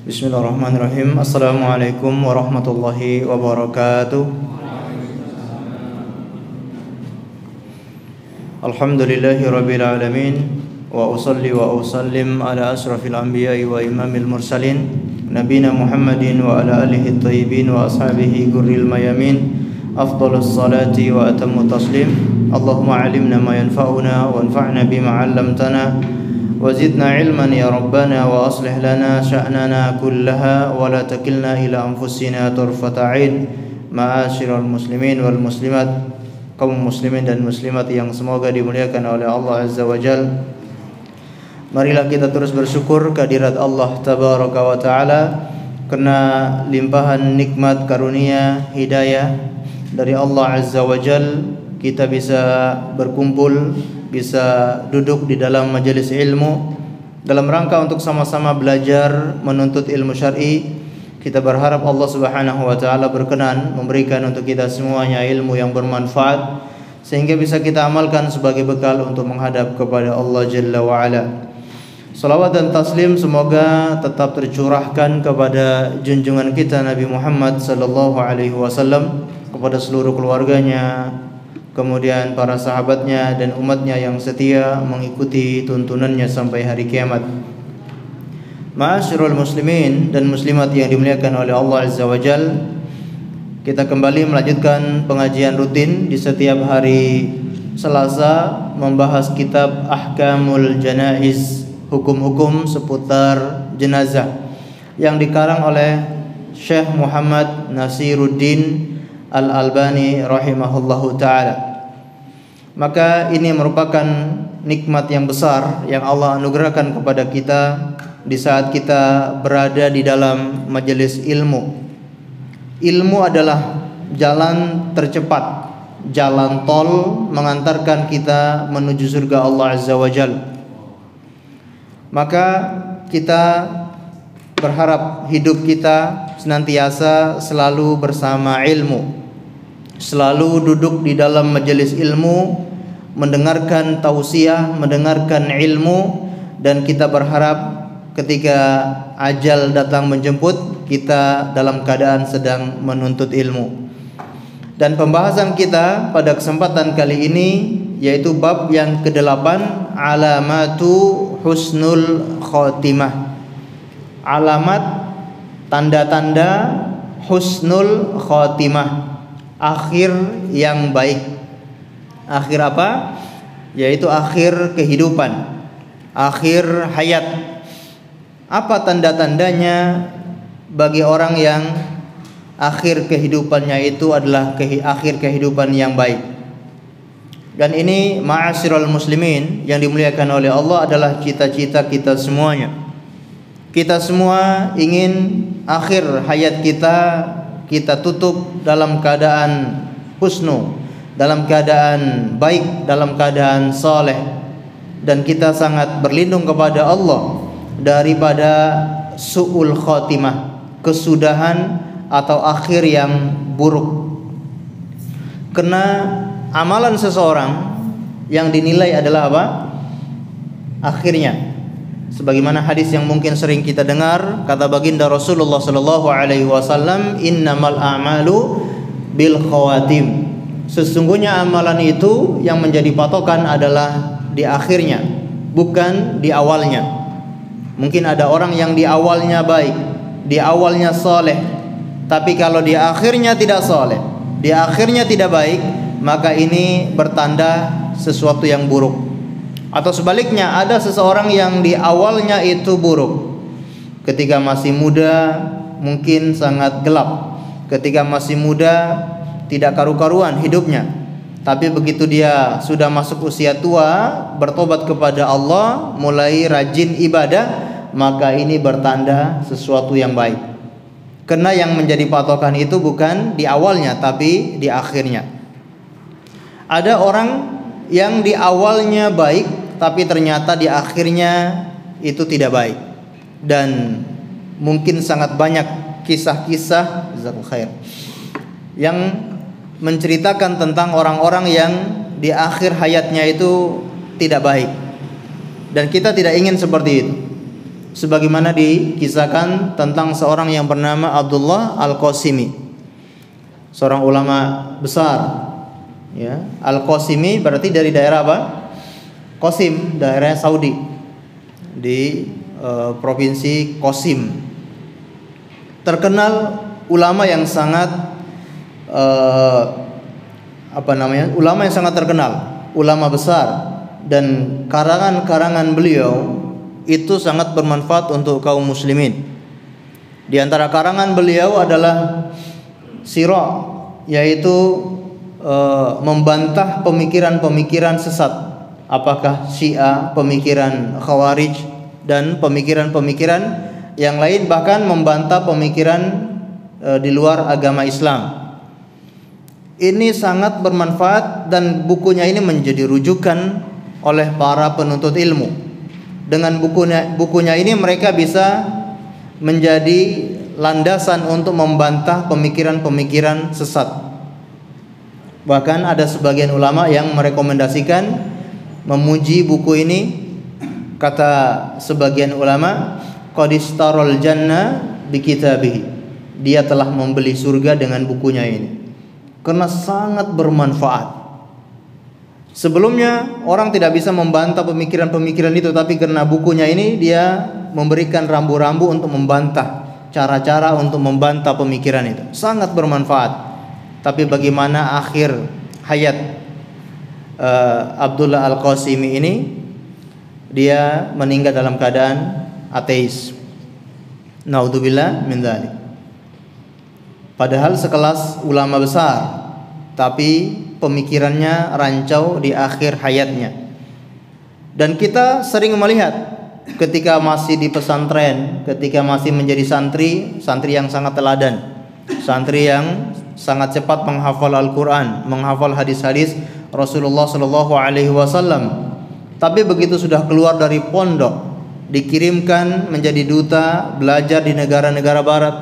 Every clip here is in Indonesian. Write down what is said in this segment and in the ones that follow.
Bismillahirrahmanirrahim. Assalamualaikum warahmatullahi wabarakatuh. Alhamdulillahi rabbil alamin. Wa usalli wa usallim ala asrafil anbiya'i wa imamil mursalin Nabina Muhammadin wa ala alihi tayyibin wa ashabihi gurril mayamin. Afdalus salati wa atammu taslim. Allahumma alimna ma yanfa'una wa anfa'na bima 'allamtana وزدنا علما يا ربنا وأصلح لنا شأننا كلها ولا تكلنا إلى أنفسنا طرفة عين معاشر المسلمين والمسلمات kaum muslimin dan muslimat yang semoga dimuliakan oleh Allah Azza wa Jal. Marilah kita terus bersyukur kehadirat Allah Tabaraka wa Ta'ala karena limpahan nikmat karunia hidayah dari Allah Azza wa Jal kita bisa berkumpul, bisa duduk di dalam majelis ilmu dalam rangka untuk sama-sama belajar menuntut ilmu syar'i. Kita berharap Allah Subhanahu wa taala berkenan memberikan untuk kita semuanya ilmu yang bermanfaat sehingga bisa kita amalkan sebagai bekal untuk menghadap kepada Allah Jalla wa Ala. Salawat dan taslim semoga tetap tercurahkan kepada junjungan kita Nabi Muhammad sallallahu alaihi wasallam, kepada seluruh keluarganya, kemudian para sahabatnya dan umatnya yang setia mengikuti tuntunannya sampai hari kiamat. Ma'asyiral muslimin dan muslimat yang dimuliakan oleh Allah Azza wa Jal, kita kembali melanjutkan pengajian rutin di setiap hari Selasa membahas kitab Ahkamul Janaiz, hukum-hukum seputar jenazah yang dikarang oleh Syekh Muhammad Nasiruddin Al-Albani rahimahullahu ta'ala. Maka ini merupakan nikmat yang besar yang Allah anugerahkan kepada kita di saat kita berada di dalam majelis ilmu. Ilmu adalah jalan tercepat, jalan tol mengantarkan kita menuju surga Allah Azza wa Jalla. Maka kita berharap hidup kita senantiasa selalu bersama ilmu, selalu duduk di dalam majelis ilmu, mendengarkan tausiah, mendengarkan ilmu, dan kita berharap ketika ajal datang menjemput kita dalam keadaan sedang menuntut ilmu. Dan pembahasan kita pada kesempatan kali ini yaitu bab yang ke-8, alamatu husnul khotimah. Alamat, tanda-tanda husnul khotimah, akhir yang baik. Akhir apa? Yaitu akhir kehidupan, akhir hayat. Apa tanda-tandanya bagi orang yang akhir kehidupannya itu adalah akhir kehidupan yang baik? Dan ini ma'asyiral muslimin yang dimuliakan oleh Allah adalah cita-cita kita semuanya. Kita semua ingin akhir hayat kita tutup dalam keadaan husnu, dalam keadaan baik, dalam keadaan saleh, dan kita sangat berlindung kepada Allah daripada su'ul khotimah, kesudahan atau akhir yang buruk. Karena amalan seseorang yang dinilai adalah apa? Akhirnya. Sebagaimana hadis yang mungkin sering kita dengar, kata baginda Rasulullah sallallahu alaihi wasallam, innamal a'malu bil khawatim. Sesungguhnya amalan itu yang menjadi patokan adalah di akhirnya, bukan di awalnya. Mungkin ada orang yang di awalnya baik, di awalnya soleh, tapi kalau di akhirnya tidak soleh, di akhirnya tidak baik, maka ini bertanda sesuatu yang buruk. Atau sebaliknya, ada seseorang yang di awalnya itu buruk, ketika masih muda mungkin sangat gelap, ketika masih muda tidak karu-karuan hidupnya, tapi begitu dia sudah masuk usia tua, bertobat kepada Allah, mulai rajin ibadah, maka ini bertanda sesuatu yang baik. Karena yang menjadi patokan itu bukan di awalnya, tapi di akhirnya. Ada orang yang di awalnya baik, tapi ternyata di akhirnya itu tidak baik. Dan mungkin sangat banyak kisah-kisah yang menceritakan tentang orang-orang yang di akhir hayatnya itu tidak baik. Dan kita tidak ingin seperti itu. sebagaimana dikisahkan tentang seorang yang bernama Abdullah Al-Qasimi, seorang ulama besar. Ya, Al-Qasimi berarti dari daerah apa? Qasim, daerah Saudi, di provinsi Qasim. Terkenal ulama yang sangat ulama yang sangat terkenal, ulama besar, dan karangan-karangan beliau itu sangat bermanfaat untuk kaum muslimin. Di antara karangan beliau adalah Sirah, yaitu membantah pemikiran-pemikiran sesat, apakah Syiah, pemikiran Khawarij, dan pemikiran-pemikiran yang lain, bahkan membantah pemikiran di luar agama Islam. Ini sangat bermanfaat dan bukunya ini menjadi rujukan oleh para penuntut ilmu. Dengan bukunya ini mereka bisa menjadi landasan untuk membantah pemikiran-pemikiran sesat. Bahkan ada sebagian ulama yang merekomendasikan, memuji buku ini. Kata sebagian ulama, qadistarul jannah bikitabihi, dia telah membeli surga dengan bukunya ini, karena sangat bermanfaat. Sebelumnya orang tidak bisa membantah pemikiran-pemikiran itu, tapi karena bukunya ini dia memberikan rambu-rambu untuk membantah, cara-cara untuk membantah pemikiran itu. Sangat bermanfaat. Tapi bagaimana akhir hayat Abdullah Al-Qasimi ini? Dia meninggal dalam keadaan ateis. Naudzubillah min dzalik. Padahal sekelas ulama besar, tapi pemikirannya rancau di akhir hayatnya. Dan kita sering melihat ketika masih di pesantren, ketika masih menjadi santri yang sangat teladan, santri yang sangat cepat menghafal Al-Quran, menghafal hadis-hadis Rasulullah Sallallahu Alaihi Wasallam. Tapi begitu sudah keluar dari pondok, dikirimkan menjadi duta, belajar di negara-negara barat,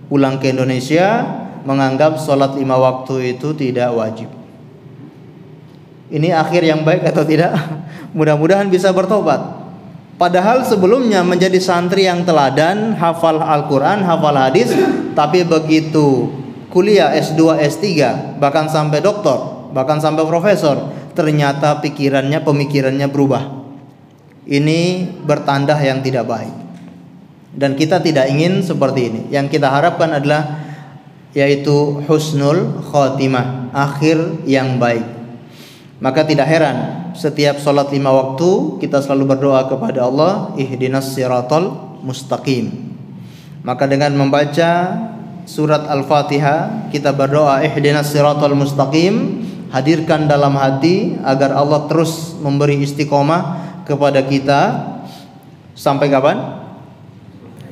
pulang ke Indonesia menganggap sholat 5 waktu itu tidak wajib. Ini akhir yang baik atau tidak? Mudah-mudahan bisa bertobat. Padahal sebelumnya menjadi santri yang teladan, hafal Al-Quran, hafal hadis, tapi begitu kuliah S2, S3, bahkan sampai doktor, bahkan sampai profesor, ternyata pemikirannya berubah. Ini bertanda yang tidak baik. Dan kita tidak ingin seperti ini. Yang kita harapkan adalah yaitu husnul khotimah, akhir yang baik. Maka tidak heran setiap sholat 5 waktu kita selalu berdoa kepada Allah, ihdinas siratal mustaqim. Maka dengan membaca surat Al-Fatihah kita berdoa ihdinas siratal mustaqim, hadirkan dalam hati agar Allah terus memberi istiqomah kepada kita sampai kapan?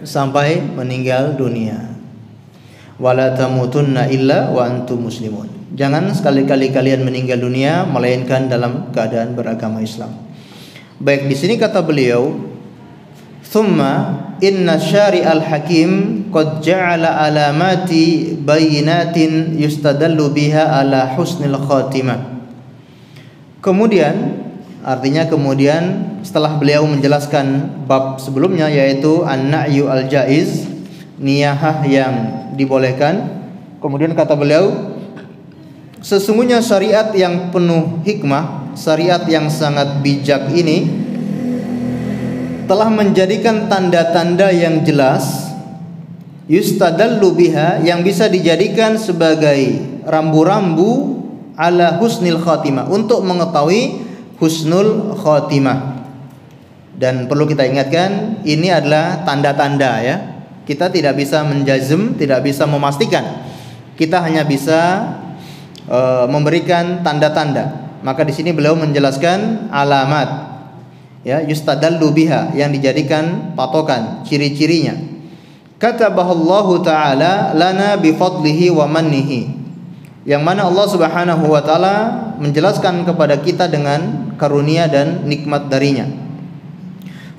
Sampai meninggal dunia. Wala tamutunna illa wa antum muslimun. Jangan sekali-kali kalian meninggal dunia melainkan dalam keadaan beragama Islam. Baik, di sini kata beliau, thumma inna syari'al hakim qad ja'ala alamati bayinatin yustadallu biha ala husnil khatimah. Kemudian, artinya kemudian setelah beliau menjelaskan bab sebelumnya, yaitu an-na'yu al-jaiz, niyahah yang dibolehkan. Kemudian kata beliau, sesungguhnya syariat yang penuh hikmah, syariat yang sangat bijak ini telah menjadikan tanda-tanda yang jelas, yustadallu biha, yang bisa dijadikan sebagai rambu-rambu ala husnil khatimah, untuk mengetahui husnul khatimah. Dan perlu kita ingatkan, ini adalah tanda-tanda ya. Kita tidak bisa menjazm, tidak bisa memastikan. Kita hanya bisa memberikan tanda-tanda. Maka di sini beliau menjelaskan alamat, ya, yustadallu biha, yang dijadikan patokan, ciri-cirinya. Katabahallahu ta'ala lana bifadlihi wa mannihi, yang mana Allah Subhanahu wa ta'ala menjelaskan kepada kita dengan karunia dan nikmat darinya.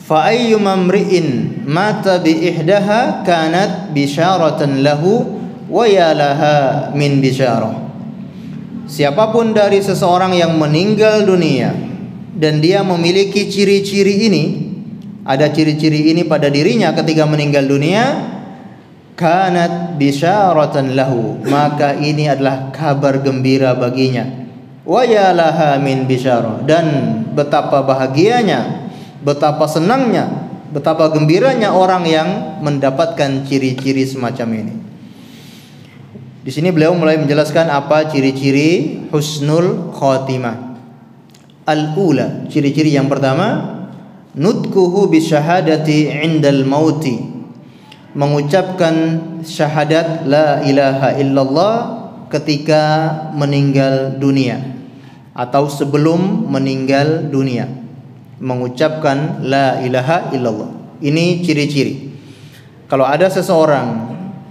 Fa ayyuma mri'in mata bi ihdaha kanat bisyaratan lahu wa yalaha min bisyarah. Siapapun dari seseorang yang meninggal dunia dan dia memiliki ciri-ciri ini, ada ciri-ciri ini pada dirinya ketika meninggal dunia, kanat bisyaratan lahu, maka ini adalah kabar gembira baginya. Wa ya laha min bisyarah, dan betapa bahagianya, betapa senangnya, betapa gembiranya orang yang mendapatkan ciri-ciri semacam ini. Di sini beliau mulai menjelaskan apa ciri-ciri husnul khatimah. Al-ula, ciri-ciri yang pertama, nutkuhu bisyahadati indal mauti, mengucapkan syahadat la ilaha illallah ketika meninggal dunia atau sebelum meninggal dunia, mengucapkan la ilaha illallah. Ini ciri-ciri. Kalau ada seseorang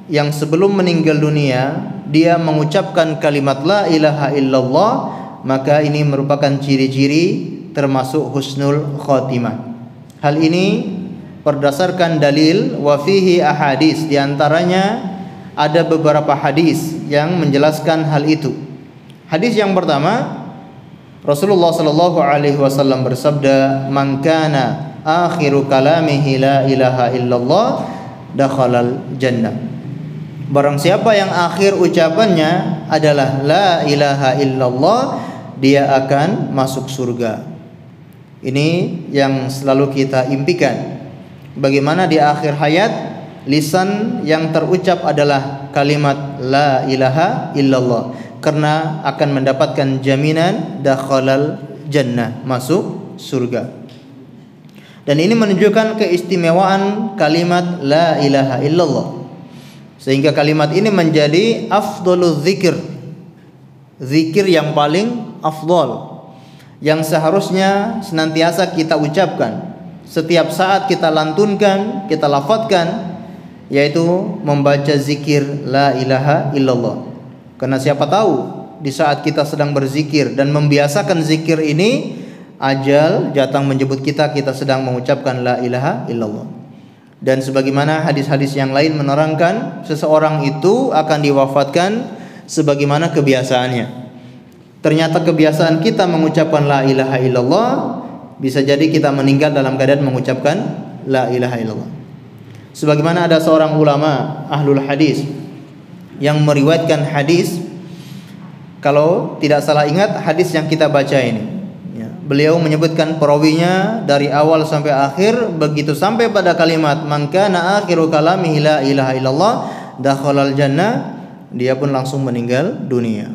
yang sebelum meninggal dunia dia mengucapkan kalimat la ilaha illallah, maka ini merupakan ciri-ciri termasuk husnul khatimah. Hal ini berdasarkan dalil wa fihi ahadis, di antaranya ada beberapa hadis yang menjelaskan hal itu. Hadis yang pertama, Rasulullah sallallahu alaihi wasallam bersabda, "Man kana akhiru kalamihi la ilaha illallah dakhalal jannah." Barang siapa yang akhir ucapannya adalah la ilaha illallah, dia akan masuk surga. Ini yang selalu kita impikan. Bagaimana di akhir hayat lisan yang terucap adalah kalimat la ilaha illallah, karena akan mendapatkan jaminan dakhalal jannah, masuk surga. Dan ini menunjukkan keistimewaan kalimat la ilaha illallah, sehingga kalimat ini menjadi afdhalul zikir, zikir yang paling afdal, yang seharusnya senantiasa kita ucapkan setiap saat kita lantunkan, kita lafadzkan, yaitu membaca zikir la ilaha illallah. Karena siapa tahu di saat kita sedang berzikir dan membiasakan zikir ini, ajal datang menjemput kita, kita sedang mengucapkan la ilaha illallah. Dan sebagaimana hadis-hadis yang lain menerangkan, seseorang itu akan diwafatkan sebagaimana kebiasaannya. Ternyata kebiasaan kita mengucapkan la ilaha illallah, bisa jadi kita meninggal dalam keadaan mengucapkan la ilaha illallah. Sebagaimana ada seorang ulama ahlul hadis yang meriwayatkan hadis, kalau tidak salah ingat hadis yang kita baca ini, beliau menyebutkan perawinya dari awal sampai akhir, begitu sampai pada kalimat man kana akhiru kalamihi la ilaha illallah dakhalal jannah, dia pun langsung meninggal dunia.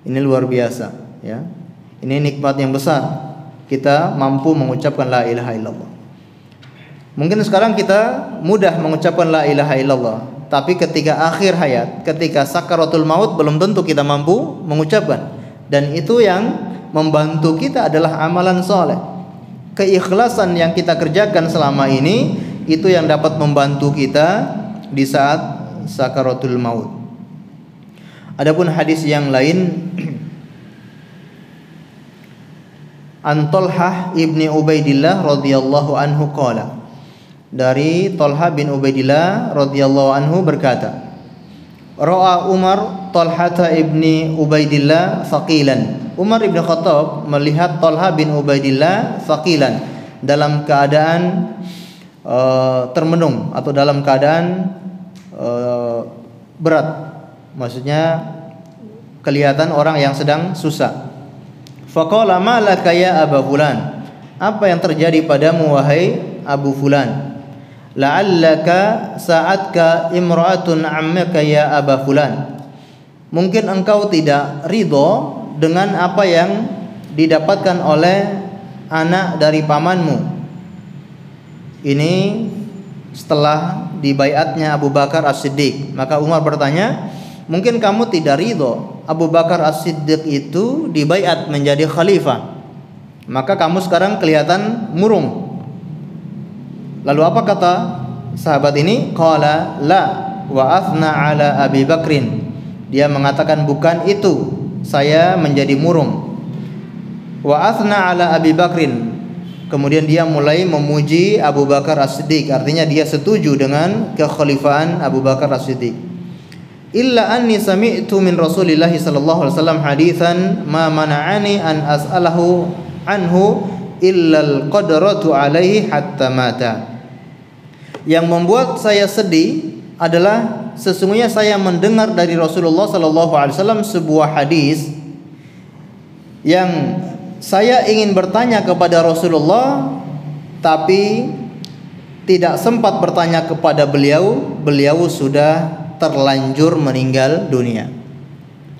Ini luar biasa, ya. Ini nikmat yang besar, kita mampu mengucapkan la ilaha illallah. Mungkin sekarang kita mudah mengucapkan la ilaha illallah, tapi ketika akhir hayat, ketika sakaratul maut, belum tentu kita mampu mengucapkan. Dan itu yang membantu kita adalah amalan soleh. Keikhlasan yang kita kerjakan selama ini, itu yang dapat membantu kita di saat sakaratul maut. Adapun hadis yang lain, An Talhah ibni Ubaidillah radhiyallahu anhu qala, dari Talhah bin Ubaidillah radhiyallahu anhu berkata, Ra'a Umar Talhah ibni Ubaidillah faqilan. Umar ibn Khattab melihat Talhah bin Ubaidillah faqilan, dalam keadaan termenung atau dalam keadaan berat. Maksudnya kelihatan orang yang sedang susah. Faqala ma laka ya Aba Fulan, apa yang terjadi padamu wahai Abu Fulan? La'allaka sa'atka imra'atun ammaka ya Aba Fulan, mungkin engkau tidak ridho dengan apa yang didapatkan oleh anak dari pamanmu. Ini setelah dibaiatnya Abu Bakar As-Siddiq. Maka Umar bertanya, mungkin kamu tidak ridho Abu Bakar As-Siddiq itu dibaiat menjadi khalifah, maka kamu sekarang kelihatan murung. Lalu apa kata sahabat ini? Qala la wa athna ala Abi Bakrin. Dia mengatakan bukan itu, saya menjadi murung. Wa athna ala Abi Bakrin. Kemudian dia mulai memuji Abu Bakar As-Siddiq, artinya dia setuju dengan kekhalifahan Abu Bakar As-Siddiq. Illa anni sami'tu min Rasulillah sallallahu alaihi wasallam haditsan ma mana'ani an as'alahu anhu illa al-qadratu alaihi hatta mata. Yang membuat saya sedih adalah sesungguhnya saya mendengar dari Rasulullah sallallahu alaihi wasallam sebuah hadis yang saya ingin bertanya kepada Rasulullah tapi tidak sempat bertanya kepada beliau. Beliau sudah terlanjur meninggal dunia.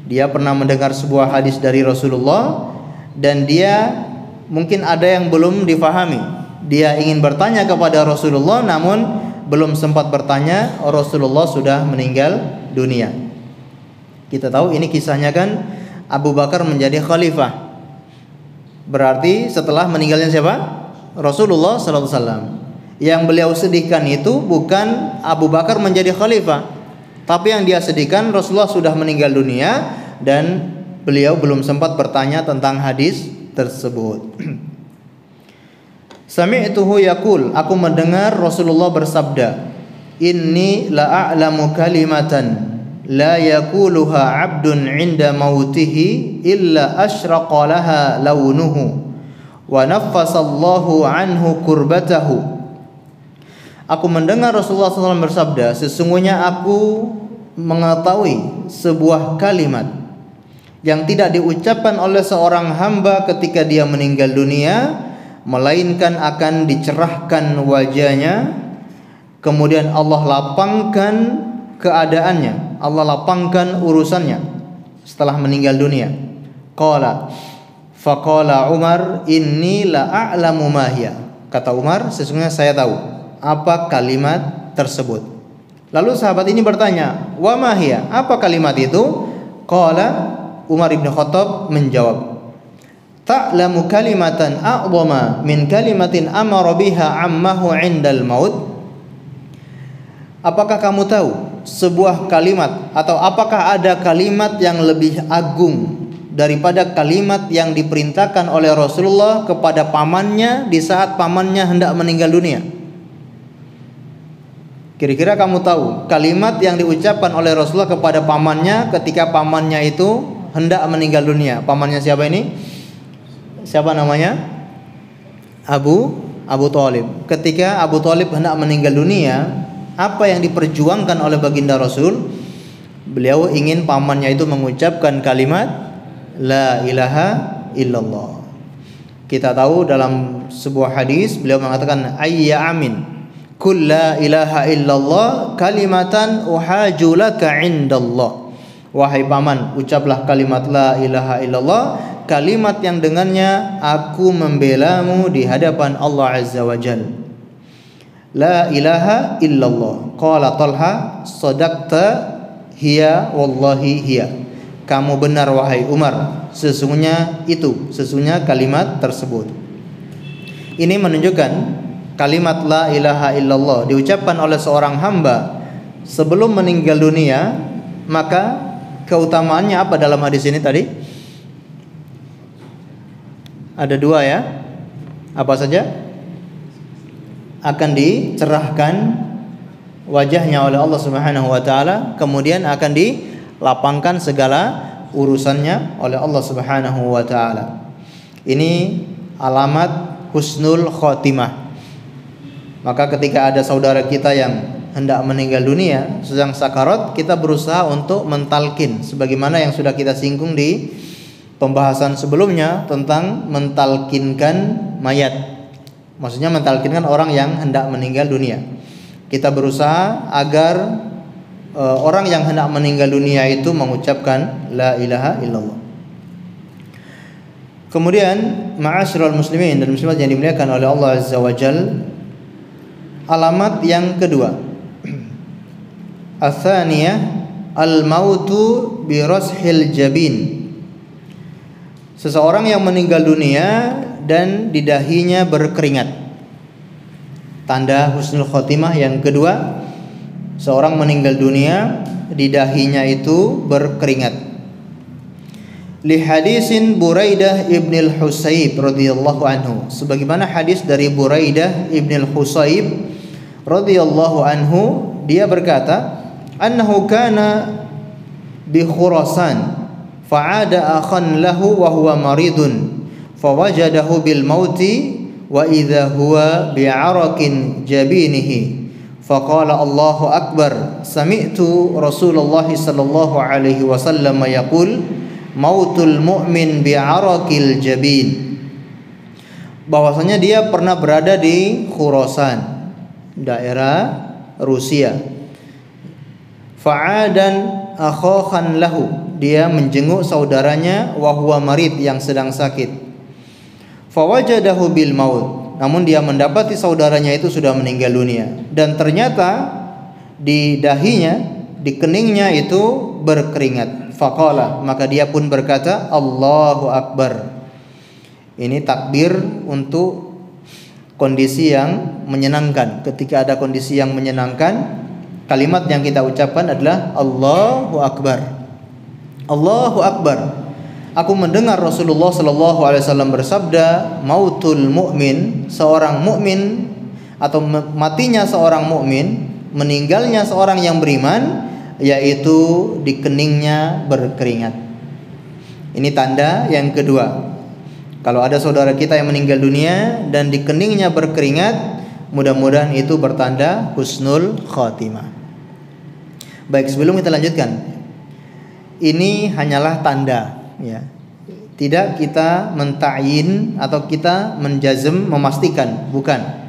Dia pernah mendengar sebuah hadis dari Rasulullah dan dia mungkin ada yang belum difahami. Dia ingin bertanya kepada Rasulullah namun belum sempat bertanya, Rasulullah sudah meninggal dunia. Kita tahu ini kisahnya kan Abu Bakar menjadi khalifah. Berarti setelah meninggalnya siapa? Rasulullah sallallahu alaihi wasallam. Yang beliau sedihkan itu bukan Abu Bakar menjadi khalifah, tapi yang dia sedihkan Rasulullah sudah meninggal dunia dan beliau belum sempat bertanya tentang hadis tersebut. Sami'tuhu yaqul, aku mendengar Rasulullah bersabda, inni la a'lamu kalimatan la yaquluha 'abdun 'inda mautihi illa asyraqa laha launuhu wa naffasallahu anhu kurbatahu. Aku mendengar Rasulullah SAW bersabda, sesungguhnya aku mengetahui sebuah kalimat yang tidak diucapkan oleh seorang hamba ketika dia meninggal dunia, melainkan akan dicerahkan wajahnya, kemudian Allah lapangkan keadaannya, Allah lapangkan urusannya setelah meninggal dunia. Faqala Umar, inni la a'lamu ma hiya. Kata Umar, sesungguhnya saya tahu apa kalimat tersebut. Lalu sahabat ini bertanya, wa ma hiya? Apa kalimat itu? Qala, Umar bin Khattab menjawab, ta'lamu kalimatan a'zama min kalimatin amara biha ammahu 'indal maut? Apakah kamu tahu sebuah kalimat atau apakah ada kalimat yang lebih agung daripada kalimat yang diperintahkan oleh Rasulullah kepada pamannya di saat pamannya hendak meninggal dunia? Kira-kira kamu tahu kalimat yang diucapkan oleh Rasulullah kepada pamannya ketika pamannya itu hendak meninggal dunia? Pamannya siapa ini? Siapa namanya? Abu Thalib. Ketika Abu Thalib hendak meninggal dunia, apa yang diperjuangkan oleh baginda Rasul? Beliau ingin pamannya itu mengucapkan kalimat la ilaha illallah. Kita tahu dalam sebuah hadis beliau mengatakan, ayya amin kul la ilaha illallah kalimatan uhaju laka indallah. Wahai paman, ucaplah kalimat la ilaha illallah, kalimat yang dengannya aku membelamu di hadapan Allah Azza wa Jalla. La ilaha illallah. Qala Talha, sadaqta hiya wallahi hiya. Kamu benar wahai Umar, sesungguhnya kalimat tersebut. Ini menunjukkan kalimat la ilaha illallah diucapkan oleh seorang hamba sebelum meninggal dunia, maka keutamaannya apa dalam hadis ini tadi? Ada dua ya. Apa saja? Akan dicerahkan wajahnya oleh Allah Subhanahu wa taala, kemudian akan dilapangkan segala urusannya oleh Allah Subhanahu wa taala. Ini alamat husnul khotimah. Maka ketika ada saudara kita yang hendak meninggal dunia, sedang sakarat, kita berusaha untuk mentalkin sebagaimana yang sudah kita singgung di pembahasan sebelumnya tentang mentalkinkan mayat. Maksudnya mentalkinkan orang yang hendak meninggal dunia. Kita berusaha agar orang yang hendak meninggal dunia itu mengucapkan la ilaha illallah. Kemudian ma'asyiral muslimin dan muslimat yang dimuliakan oleh Allah Azza wa Jalla, alamat yang kedua, ats-tsaniyah al-mautu bi rashil jabin. Seseorang yang meninggal dunia dan di dahinya berkeringat. Tanda husnul khotimah yang kedua, seorang meninggal dunia di dahinya itu berkeringat. Li hadisin Buraidah ibn al-Husayb radhiyallahu anhu, sebagaimana hadis dari Buraidah ibn al-Husayb radhiyallahu anhu, dia berkata, annahu kana bi Khurasan fa'ada akhan lahu wa huwa maridun fawajadahu bil mauti wa idza huwa bi'arakin jabinihi faqala Allahu akbar sami'tu Rasulullah sallallahu alaihi wasallam yaqul mautul mu'min bi'arakil jabin. Bahwasanya dia pernah berada di Khurasan, daerah Rusia. Fa'adan akhakhan lahu, dia menjenguk saudaranya wa huwa marid, yang sedang sakit. Fawajadahu bil maut, namun dia mendapati saudaranya itu sudah meninggal dunia, dan ternyata di dahinya, di keningnya itu berkeringat. Faqala, maka dia pun berkata Allahu akbar. Ini takbir untuk kondisi yang menyenangkan. Ketika ada kondisi yang menyenangkan, kalimat yang kita ucapkan adalah Allahu akbar. Allahu akbar. Aku mendengar Rasulullah sallallahu alaihi wasallam bersabda, mautul mu'min, seorang mukmin atau matinya seorang mukmin, meninggalnya seorang yang beriman, yaitu di keningnya berkeringat. Ini tanda yang kedua. Kalau ada saudara kita yang meninggal dunia dan di keningnya berkeringat, mudah-mudahan itu bertanda husnul khatimah. Baik, sebelum kita lanjutkan, ini hanyalah tanda, ya. Tidak kita menta'yin atau kita menjazm, memastikan, bukan.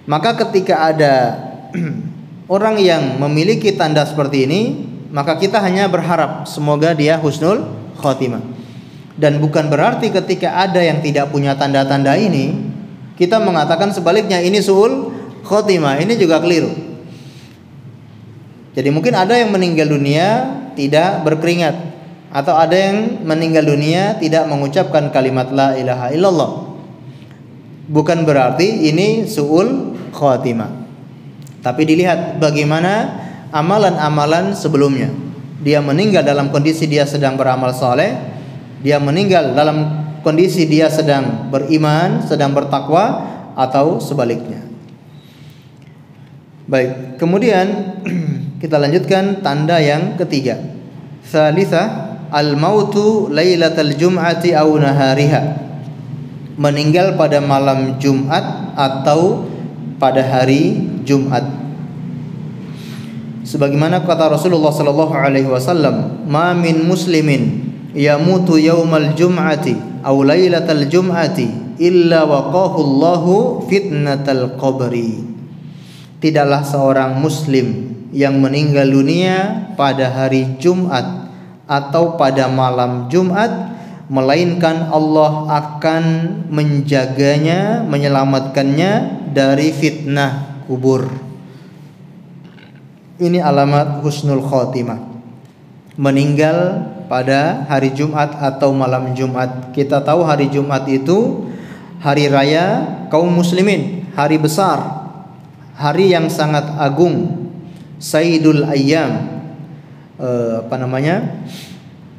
Maka ketika ada orang yang memiliki tanda seperti ini, maka kita hanya berharap semoga dia husnul khatimah. Dan bukan berarti ketika ada yang tidak punya tanda-tanda ini, kita mengatakan sebaliknya ini su'ul khatimah. Ini juga keliru. Jadi mungkin ada yang meninggal dunia tidak berkeringat, atau ada yang meninggal dunia tidak mengucapkan kalimat la ilaha illallah. Bukan berarti ini su'ul khatimah. Tapi dilihat bagaimana amalan-amalan sebelumnya. Dia meninggal dalam kondisi dia sedang beramal saleh, dia meninggal dalam kondisi dia sedang beriman, sedang bertakwa, atau sebaliknya. Baik, kemudian kita lanjutkan tanda yang ketiga. Tsalitsah, al-mautu lailatal jum'ati aw nahariha. Meninggal pada malam Jumat atau pada hari Jumat. Sebagaimana kata Rasulullah sallallahu alaihi wasallam, "Ma min muslimin yamutu yaumal jum'ati aw lailatal jum'ati illa waqahu Allahu fitnatal qabri." Tidaklah seorang muslim yang meninggal dunia pada hari Jumat atau pada malam Jumat, melainkan Allah akan menjaganya, menyelamatkannya dari fitnah kubur. Ini alamat husnul khatimah. Meninggal pada hari Jumat atau malam Jumat. Kita tahu hari Jumat itu hari raya kaum muslimin, hari besar, hari yang sangat agung, Sayyidul Ayyam,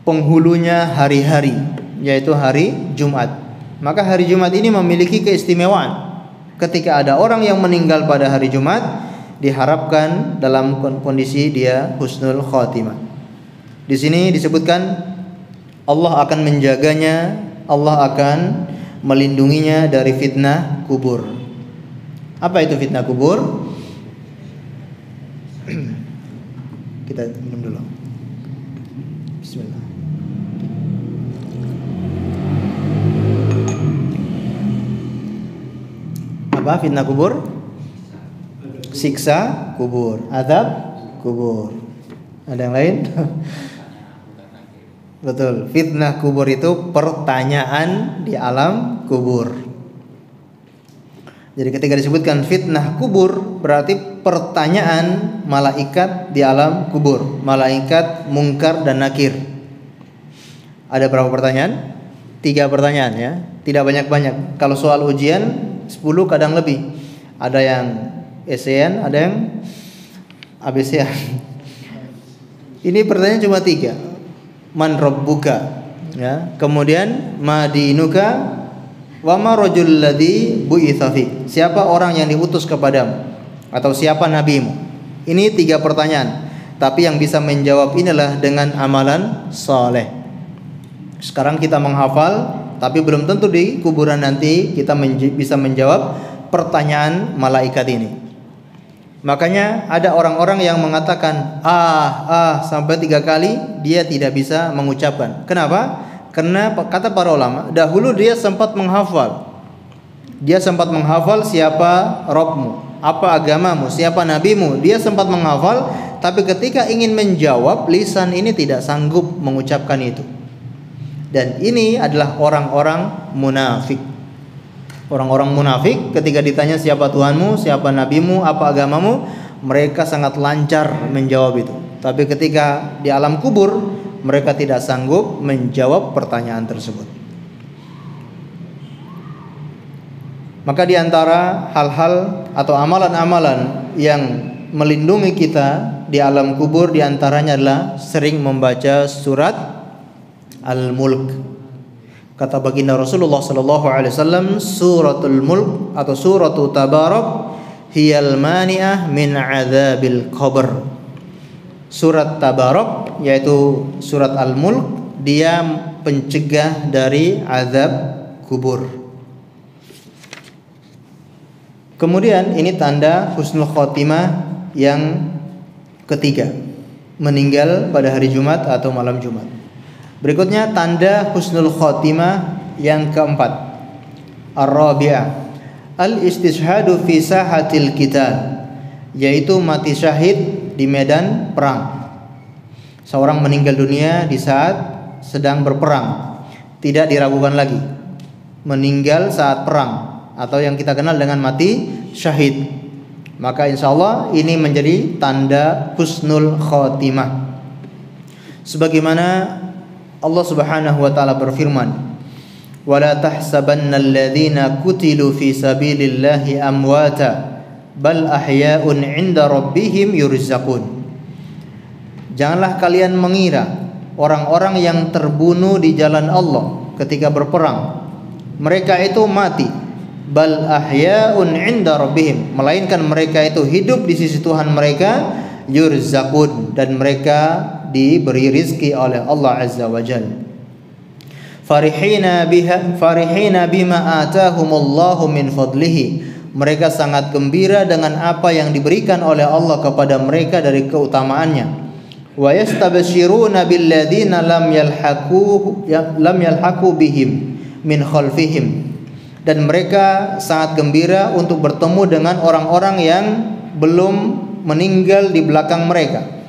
penghulunya hari-hari, yaitu hari Jumat. Maka hari Jumat ini memiliki keistimewaan. Ketika ada orang yang meninggal pada hari Jumat, diharapkan dalam kondisi dia husnul khatimah. Di sini disebutkan Allah akan menjaganya, Allah akan melindunginya dari fitnah kubur. Apa itu fitnah kubur? Kita minum dulu. Bismillah. Apa fitnah kubur? Siksa kubur, azab kubur. Ada yang lain? Betul, fitnah kubur itu pertanyaan di alam kubur. Jadi ketika disebutkan fitnah kubur, berarti pertanyaan malaikat di alam kubur, malaikat Munkar dan Nakir. Ada berapa pertanyaan? 3 pertanyaan, ya. Tidak banyak-banyak. Kalau soal ujian 10 kadang lebih. Ada yang esean, ada yang ABCan. Ini pertanyaan cuma 3. Man rabbuka, ya. Kemudian ma dinuka wa ma rajul ladzi bu'itsa fi. Siapa orang yang diutus kepadamu, atau siapa nabimu? Ini 3 pertanyaan. Tapi yang bisa menjawab inilah dengan amalan saleh. Sekarang kita menghafal tapi belum tentu di kuburan nanti kita bisa menjawab pertanyaan malaikat ini. Makanya ada orang-orang yang mengatakan sampai 3 kali dia tidak bisa mengucapkan. Kenapa? Karena kata para ulama, dahulu dia sempat menghafal. Dia sempat menghafal siapa Rabbmu, apa agamamu, siapa nabimu. Dia sempat menghafal, tapi ketika ingin menjawab, lisan ini tidak sanggup mengucapkan itu. Dan ini adalah orang-orang munafik. Orang-orang munafik ketika ditanya siapa Tuhanmu, siapa nabimu, apa agamamu, mereka sangat lancar menjawab itu. Tapi ketika di alam kubur, mereka tidak sanggup menjawab pertanyaan tersebut. Maka di antara hal-hal atau amalan-amalan yang melindungi kita di alam kubur, di antaranya adalah sering membaca surat Al-Mulk. Kata baginda Rasulullah sallallahu alaihi wasallam, suratul Mulk atau suratul Tabarak hiyal mani'ah min adzabil qabr. Surat Tabarak yaitu surat Al-Mulk, dia pencegah dari azab kubur. Kemudian ini tanda husnul khotimah yang ketiga, meninggal pada hari Jumat atau malam Jumat. Berikutnya tanda husnul khotimah yang keempat, ar-rabi'ah, al-istishhadu fi sahatil qital, yaitu mati syahid di medan perang. Seorang meninggal dunia di saat sedang berperang, tidak diragukan lagi, meninggal saat perang, atau yang kita kenal dengan mati syahid. Maka insya Allah ini menjadi tanda husnul khotimah. Sebagaimana Allah Subhanahu wa taala berfirman, "Wala tahsabannal ladzina qutilu fi sabilillahi amwata bal ahya'un 'inda rabbihim yurzaqun." Janganlah kalian mengira orang-orang yang terbunuh di jalan Allah ketika berperang mereka itu mati, bal ahya'un 'inda rabbihim, melainkan mereka itu hidup di sisi Tuhan mereka, yurzaqun, dan mereka diberi rizki oleh Allah Azza wa Jalla. Farihina bima atahumullahu min fadlihi, mereka sangat gembira dengan apa yang diberikan oleh Allah kepada mereka dari keutamaannya. Wa yastabshiruna billadzina lam yalhaqu bihim min khalfihim, dan mereka sangat gembira untuk bertemu dengan orang-orang yang belum meninggal di belakang mereka.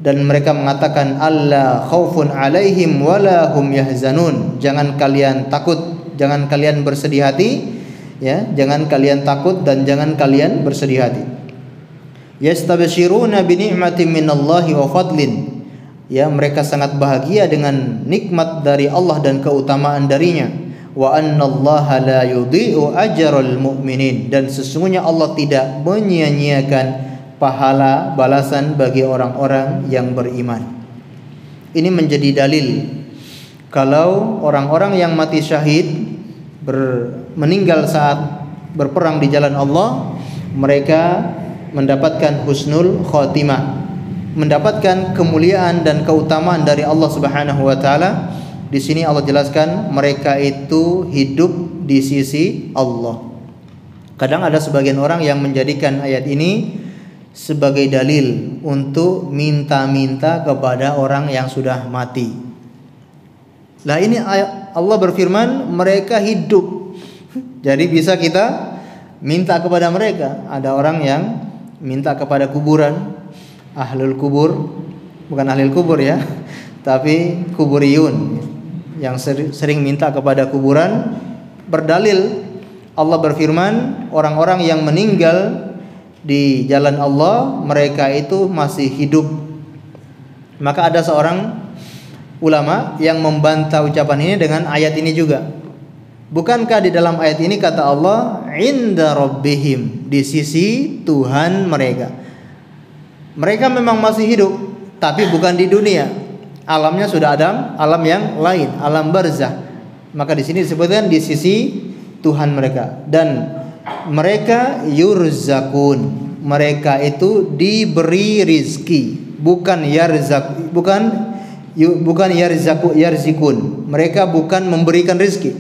Dan mereka mengatakan, alla khaufun alaihim wala hum yahzanun, jangan kalian takut, jangan kalian bersedih hati, ya, jangan kalian takut dan jangan kalian bersedih hati. Yastabshiruna bi ni'matin minallahi wa fadlin, ya, mereka sangat bahagia dengan nikmat dari Allah dan keutamaan darinya. Wa annallaha la yudhi'u ajral mu'minin, dan sesungguhnya Allah tidak menyia-nyiakan pahala balasan bagi orang-orang yang beriman. Ini menjadi dalil kalau orang-orang yang mati syahid meninggal saat berperang di jalan Allah, mereka mendapatkan husnul khotimah, mendapatkan kemuliaan dan keutamaan dari Allah Subhanahu wa taala. Di sini Allah jelaskan mereka itu hidup di sisi Allah. Kadang ada sebagian orang yang menjadikan ayat ini sebagai dalil untuk minta-minta kepada orang yang sudah mati. Lah ini Allah berfirman mereka hidup, jadi bisa kita minta kepada mereka. Ada orang yang minta kepada kuburan, ahlul kubur, bukan ahlul kubur ya, tapi kuburiyun, yang sering minta kepada kuburan. Berdalil Allah berfirman orang-orang yang meninggal di jalan Allah mereka itu masih hidup. Maka ada seorang ulama yang membantah ucapan ini dengan ayat ini juga. Bukankah di dalam ayat ini kata Allah inda rabbihim, di sisi Tuhan mereka. Mereka memang masih hidup tapi bukan di dunia. Alamnya sudah ada alam yang lain, alam barzah. Maka di sini disebutkan di sisi Tuhan mereka, dan mereka yurzakun, mereka itu diberi rizki, bukan yarzak, bukan bukan yarzikun. Mereka bukan memberikan rizki.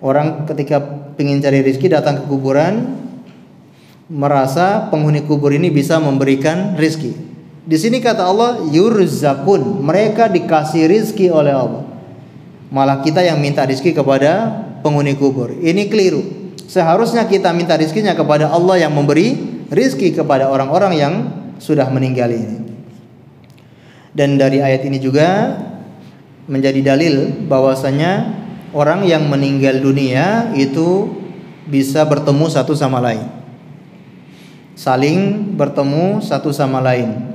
Orang ketika ingin cari rizki datang ke kuburan, merasa penghuni kubur ini bisa memberikan rizki. Di sini kata Allah yurzakun, mereka dikasih rizki oleh Allah. Malah kita yang minta rizki kepada penghuni kubur. Ini keliru. Seharusnya kita minta rizkinya kepada Allah yang memberi rizki kepada orang-orang yang sudah meninggal ini. Dan dari ayat ini juga menjadi dalil bahwasanya orang yang meninggal dunia itu bisa bertemu satu sama lain, saling bertemu satu sama lain.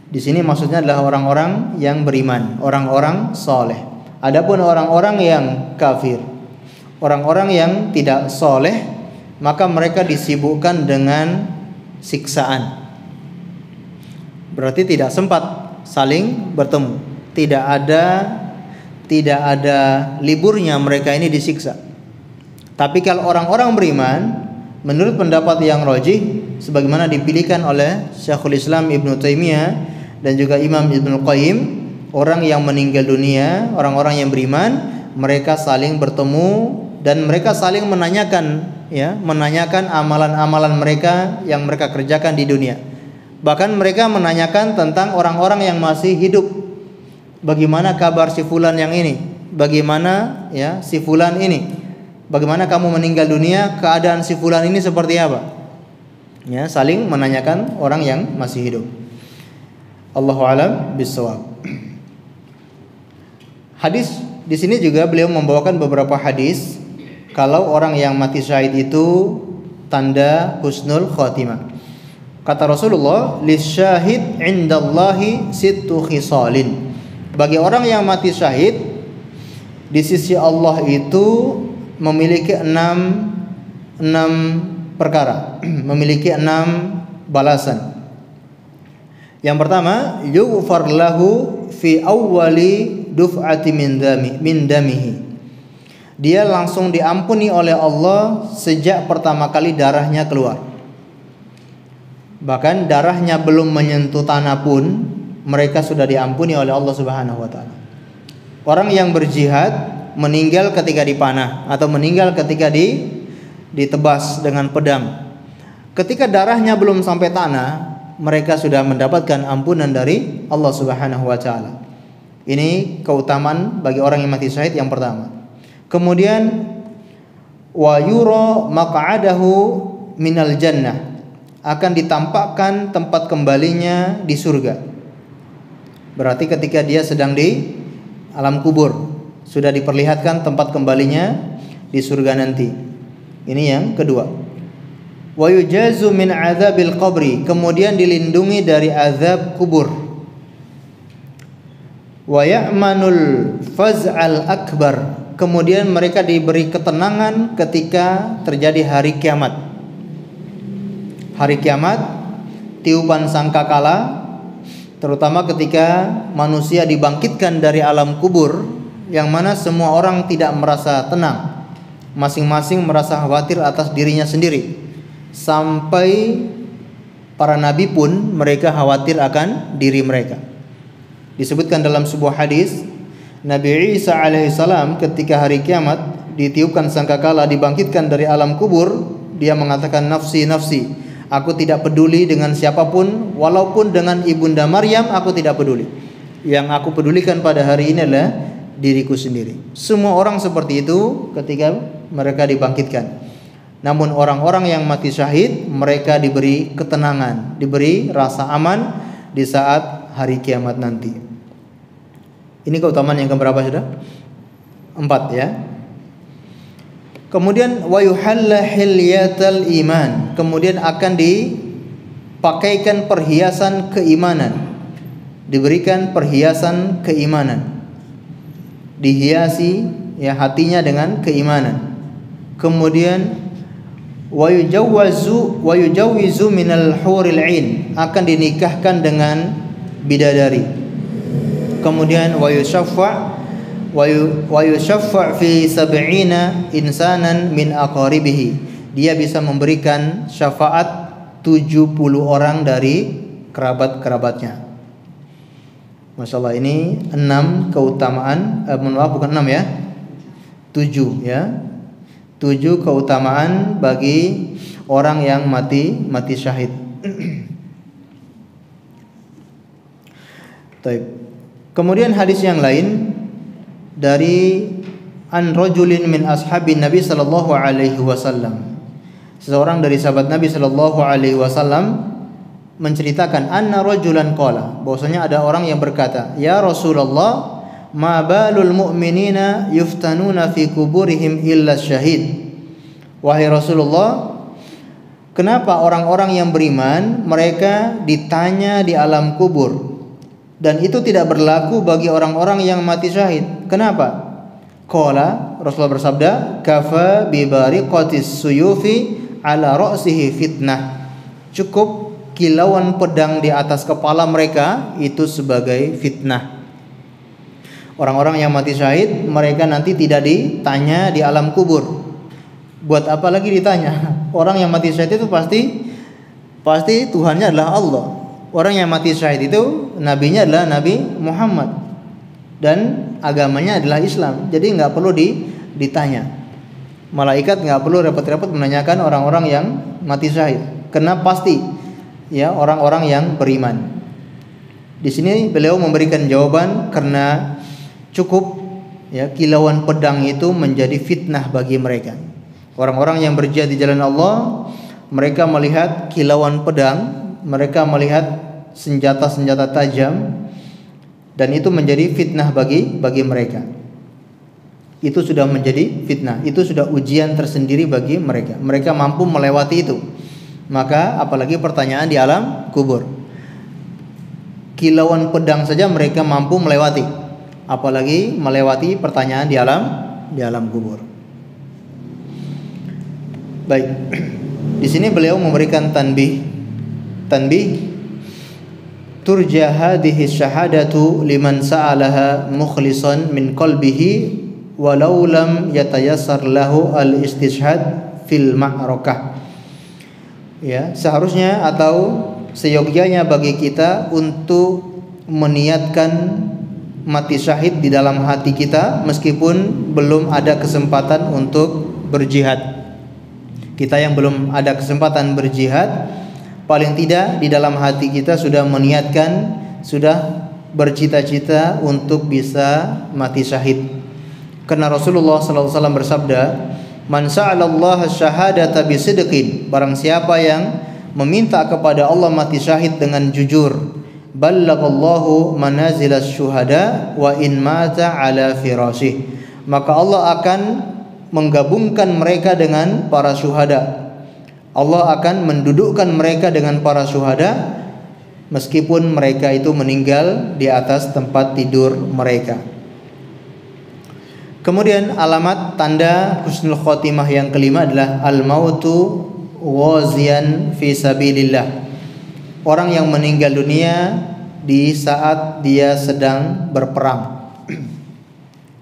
Di sini maksudnya adalah orang-orang yang beriman, orang-orang soleh. Adapun orang-orang yang kafir, orang-orang yang tidak soleh, maka mereka disibukkan dengan siksaan. Berarti tidak sempat saling bertemu. Tidak ada liburnya mereka ini disiksa. Tapi kalau orang-orang beriman, menurut pendapat yang rajih sebagaimana dipilihkan oleh Syekhul Islam Ibnu Taimiyah dan juga Imam Ibnu Qayyim, orang yang meninggal dunia, orang-orang yang beriman, mereka saling bertemu dan mereka saling menanyakan amalan-amalan mereka yang mereka kerjakan di dunia. Bahkan mereka menanyakan tentang orang-orang yang masih hidup. Bagaimana kabar si fulan yang ini? Bagaimana si fulan ini? Bagaimana kamu meninggal dunia? Keadaan si fulan ini seperti apa? Saling menanyakan orang yang masih hidup. Allahu a'lam bissawab. Hadis di sini juga beliau membawakan beberapa hadis kalau orang yang mati syahid itu tanda husnul khatimah. Kata Rasulullah, lisyahid indallahi sittu khisalin. Bagi orang yang mati syahid di sisi Allah itu memiliki enam perkara, memiliki 6 balasan. Yang pertama, yughfar lahu fi awwali duf'ati min damihi. Dia langsung diampuni oleh Allah sejak pertama kali darahnya keluar. Bahkan darahnya belum menyentuh tanah pun mereka sudah diampuni oleh Allah Subhanahu wa taala. Orang yang berjihad meninggal ketika dipanah atau meninggal ketika ditebas dengan pedang. Ketika darahnya belum sampai tanah, mereka sudah mendapatkan ampunan dari Allah Subhanahu wa taala. Ini keutamaan bagi orang yang mati syahid yang pertama. Kemudian wa yura maq'adahu minal jannah, akan ditampakkan tempat kembalinya di surga. Berarti ketika dia sedang di alam kubur sudah diperlihatkan tempat kembalinya di surga nanti. Ini yang kedua. Wa yujazu min adzabil qabri, kemudian dilindungi dari azab kubur. Wa ya'manul faz'al akbar, kemudian mereka diberi ketenangan ketika terjadi hari kiamat. Hari kiamat, tiupan sangkakala, terutama ketika manusia dibangkitkan dari alam kubur, yang mana semua orang tidak merasa tenang, masing-masing merasa khawatir atas dirinya sendiri. Sampai para nabi pun mereka khawatir akan diri mereka. Disebutkan dalam sebuah hadis, Nabi Isa alaihissalam ketika hari kiamat ditiupkan sangkakala, dibangkitkan dari alam kubur, dia mengatakan nafsi nafsi, aku tidak peduli dengan siapapun, walaupun dengan ibunda Maryam aku tidak peduli. Yang aku pedulikan pada hari ini adalah diriku sendiri. Semua orang seperti itu ketika mereka dibangkitkan. Namun orang-orang yang mati syahid, mereka diberi ketenangan, diberi rasa aman di saat hari kiamat nanti. Ini keutamaan yang keberapa sudah? 4 ya. Kemudian wa yuhalla hilyatal iman, kemudian akan dipakaikan perhiasan keimanan, diberikan perhiasan keimanan, dihiasi hatinya dengan keimanan. Kemudian wa yujawwizu minal huril ain, akan dinikahkan dengan bidadari. Kemudian wa yushaffa fi 70 insanan min aqaribihi, dia bisa memberikan syafaat 70 orang dari kerabat-kerabatnya. Masya Allah, ini 6 keutamaan, maaf bukan 6 ya, 7 ya, 7 keutamaan bagi orang yang mati syahid. Kemudian hadis yang lain dari an rajulin min ashabin Nabi sallallahu alaihi wasallam. Seseorang dari sahabat Nabi sallallahu alaihi wasallam menceritakan anna rajulan qala, bahwasanya ada orang yang berkata, "Ya Rasulullah, ma balul mu'minina yuftanuna fi kuburihim illa syahid." Wahai Rasulullah, kenapa orang-orang yang beriman mereka ditanya di alam kubur dan itu tidak berlaku bagi orang-orang yang mati syahid? Kenapa? Qala, Rasulullah bersabda, "Kafa bi bariqatis suyufi ala ra'sihi fitnah." Cukup kilauan pedang di atas kepala mereka itu sebagai fitnah. Orang-orang yang mati syahid mereka nanti tidak ditanya di alam kubur. Buat apa lagi ditanya? Orang yang mati syahid itu pasti Tuhannya adalah Allah. Orang yang mati syahid itu nabinya adalah Nabi Muhammad dan agamanya adalah Islam. Jadi nggak perlu ditanya. Malaikat nggak perlu repot-repot menanyakan orang-orang yang mati syahid, karena pasti ya orang-orang yang beriman. Di sini beliau memberikan jawaban karena cukup ya kilauan pedang itu menjadi fitnah bagi mereka. Orang-orang yang berjihad di jalan Allah, mereka melihat kilauan pedang, mereka melihat senjata-senjata tajam, dan itu menjadi fitnah bagi mereka. Itu sudah menjadi fitnah, itu sudah ujian tersendiri bagi mereka. Mereka mampu melewati itu. Maka apalagi pertanyaan di alam kubur. Kilauan pedang saja mereka mampu melewati, apalagi melewati pertanyaan di alam kubur. Baik. Di sini beliau memberikan tanbih. Turja hadhihi syahadatu liman sa'alaha mukhlishan min qalbihi walau lam yatayassar lahu al-istishhad fil ma'rakah. Ya, seharusnya atau seyogyanya bagi kita untuk meniatkan mati syahid di dalam hati kita meskipun belum ada kesempatan untuk berjihad. Kita yang belum ada kesempatan berjihad, paling tidak di dalam hati kita sudah meniatkan, sudah bercita-cita untuk bisa mati syahid. Karena Rasulullah SAW bersabda, "Man sa'alallaha syahadata bisidqin," barang siapa yang meminta kepada Allah mati syahid dengan jujur, ballaghallahu manazilas syuhada wa in mata ala firasyih, maka Allah akan menggabungkan mereka dengan para syuhada. Allah akan mendudukkan mereka dengan para syuhada meskipun mereka itu meninggal di atas tempat tidur mereka. Kemudian alamat tanda husnul khotimah yang kelima adalah al-mautu ghaziyan fi sabilillah. Orang yang meninggal dunia di saat dia sedang berperang.